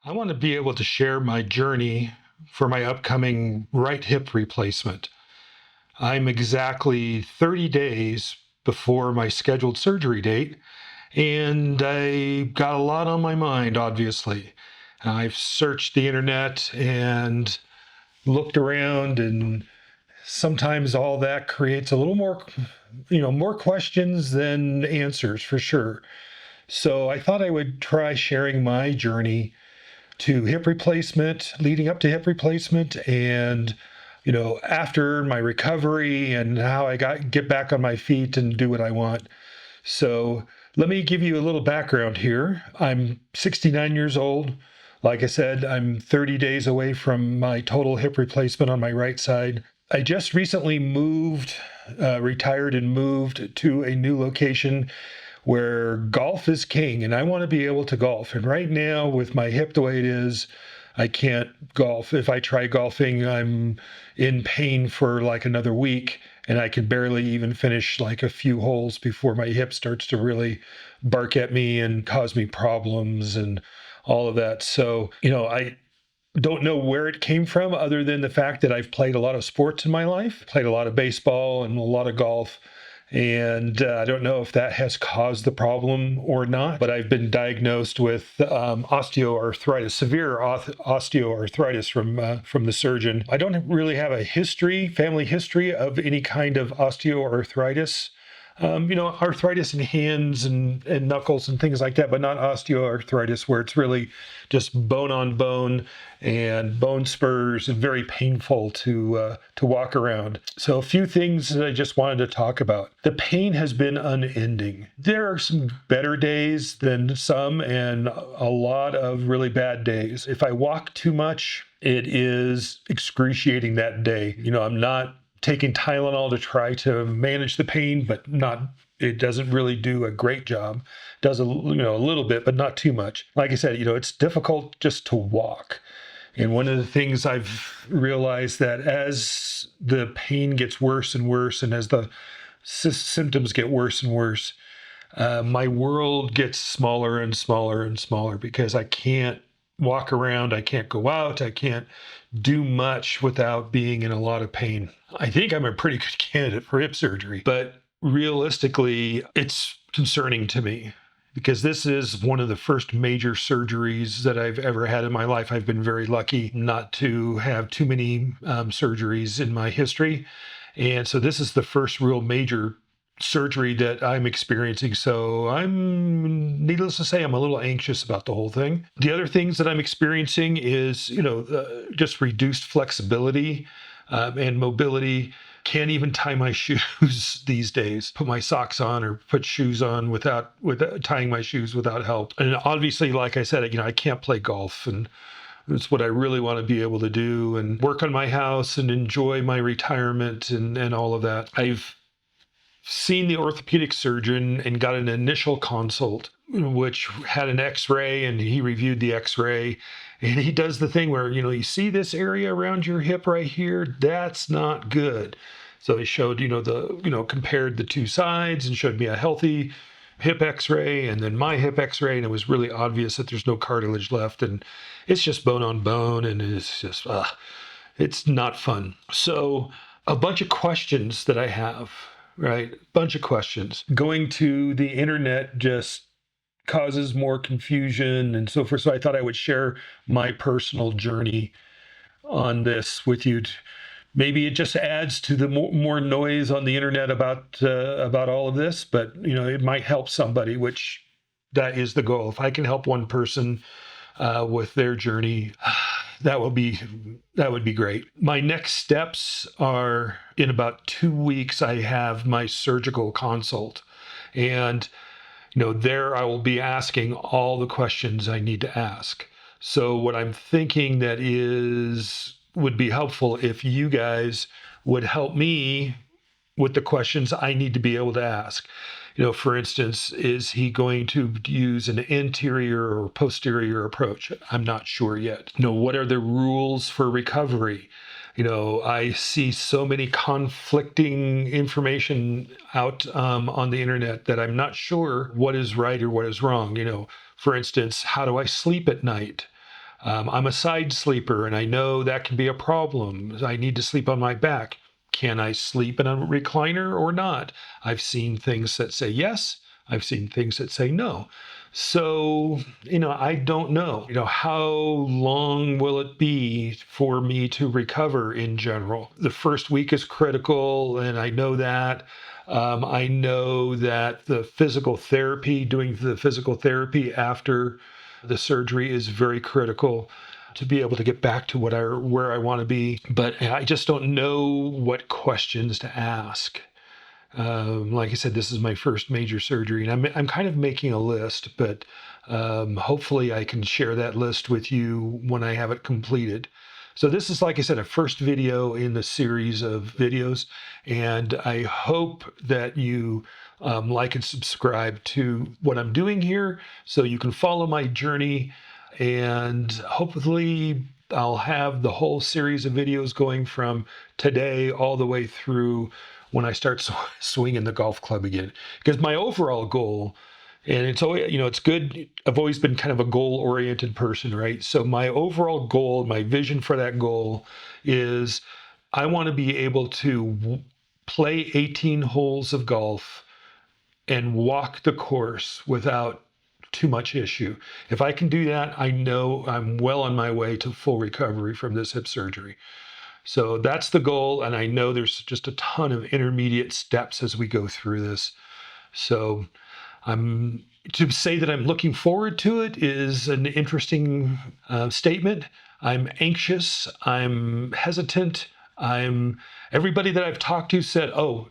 I want to be able to share my journey for my upcoming right hip replacement. I'm exactly 30 days before my scheduled surgery date, and I got a lot on my mind, obviously. I've searched the internet and looked around, and sometimes all that creates a little more, more questions than answers for sure. So I thought I would try sharing my journey to hip replacement, leading up to hip replacement, and after my recovery and how I get back on my feet and do what I want. So let me give you a little background here. I'm 69 years old. Like I said, I'm 30 days away from my total hip replacement on my right side. I just recently retired and moved to a new location where golf is king, and I want to be able to golf. And right now, with my hip the way it is, I can't golf. If I try golfing, I'm in pain for like another week, and I can barely even finish like a few holes before my hip starts to really bark at me and cause me problems and all of that. So, I don't know where it came from other than the fact that I've played a lot of sports in my life, played a lot of baseball and a lot of golf. And I don't know if that has caused the problem or not, but I've been diagnosed with osteoarthritis, severe osteoarthritis from the surgeon. I don't really have a family history of any kind of osteoarthritis. Arthritis in hands and knuckles and things like that, but not osteoarthritis where it's really just bone on bone and bone spurs and very painful to walk around. So a few things that I just wanted to talk about. The pain has been unending. There are some better days than some and a lot of really bad days. If I walk too much, it is excruciating that day. I'm not taking Tylenol to try to manage the pain, but it doesn't really do a great job. Does a little bit, but not too much. Like I said, it's difficult just to walk. And one of the things I've realized that as the pain gets worse and worse, and as the symptoms get worse and worse, my world gets smaller and smaller and smaller because I can't walk around, I can't go out, I can't do much without being in a lot of pain. I think I'm a pretty good candidate for hip surgery, but realistically, it's concerning to me because this is one of the first major surgeries that I've ever had in my life. I've been very lucky not to have too many surgeries in my history. And so this is the first real major surgery that I'm experiencing. So needless to say, I'm a little anxious about the whole thing. The other things that I'm experiencing is, just reduced flexibility and mobility. Can't even tie my shoes these days, put my socks on or put shoes on without tying my shoes without help. And obviously, like I said, I can't play golf, and it's what I really want to be able to do and work on my house and enjoy my retirement and all of that. I've seen the orthopedic surgeon and got an initial consult, which had an x-ray, and he reviewed the x-ray, and he does the thing where, you see this area around your hip right here, that's not good. So he showed, compared the two sides and showed me a healthy hip x-ray and then my hip x-ray, and it was really obvious that there's no cartilage left, and it's just bone on bone, and it's just it's not fun. So a bunch of questions that I have, right? Bunch of questions. Going to the internet just causes more confusion and so forth. So I thought I would share my personal journey on this with you. Maybe it just adds to the more noise on the internet about all of this, but it might help somebody, which that is the goal. If I can help one person with their journey, that would be great. My next steps are in about 2 weeks. I have my surgical consult, and there I will be asking all the questions I need to ask. So what I'm thinking would be helpful if you guys would help me with the questions I need to be able to ask. For instance, is he going to use an anterior or posterior approach? I'm not sure yet. What are the rules for recovery? I see so many conflicting information out on the internet that I'm not sure what is right or what is wrong. For instance, how do I sleep at night? I'm a side sleeper, and I know that can be a problem. I need to sleep on my back. Can I sleep in a recliner or not? I've seen things that say yes. I've seen things that say no. So, I don't know, how long will it be for me to recover in general? The first week is critical, and I know that. I know that doing the physical therapy after the surgery is very critical to be able to get back to where I want to be. But I just don't know what questions to ask. Like I said, this is my first major surgery, and I'm kind of making a list, but hopefully I can share that list with you when I have it completed. So this is, like I said, a first video in the series of videos, and I hope that you like and subscribe to what I'm doing here so you can follow my journey, and hopefully I'll have the whole series of videos going from today all the way through when I start swinging the golf club again. Because my overall goal, and it's always, it's good. I've always been kind of a goal-oriented person, right? So my overall goal, my vision for that goal is I want to be able to play 18 holes of golf and walk the course without too much issue. If I can do that, I know I'm well on my way to full recovery from this hip surgery. So that's the goal. And I know there's just a ton of intermediate steps as we go through this. So to say that I'm looking forward to it is an interesting statement. I'm anxious. I'm hesitant. Everybody that I've talked to said, oh,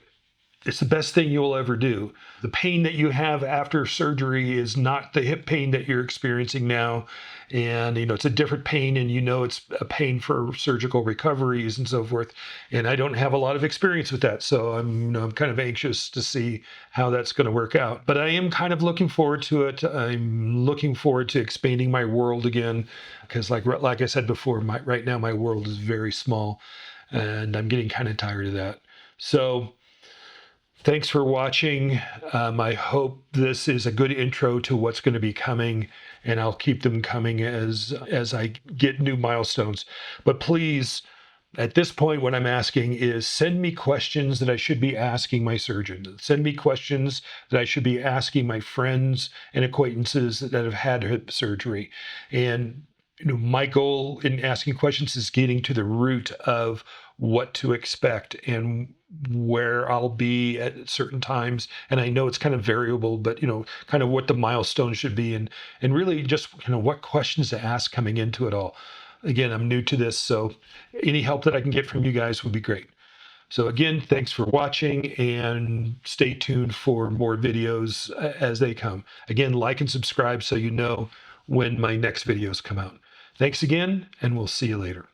it's the best thing you'll ever do. The pain that you have after surgery is not the hip pain that you're experiencing now. And, it's a different pain, and it's a pain for surgical recoveries and so forth. And I don't have a lot of experience with that. So I'm kind of anxious to see how that's going to work out. But I am kind of looking forward to it. I'm looking forward to expanding my world again, because like I said before, right now my world is very small, and I'm getting kind of tired of that. So thanks for watching. I hope this is a good intro to what's going to be coming, and I'll keep them coming as I get new milestones. But please, at this point, what I'm asking is send me questions that I should be asking my surgeon. Send me questions that I should be asking my friends and acquaintances that have had hip surgery. And my goal in asking questions is getting to the root of what to expect and where I'll be at certain times. And I know it's kind of variable, but kind of what the milestone should be, and really just what questions to ask coming into it all. Again, I'm new to this, so any help that I can get from you guys would be great. So again, thanks for watching, and stay tuned for more videos as they come. Again, like and subscribe so you know when my next videos come out. Thanks again, and we'll see you later.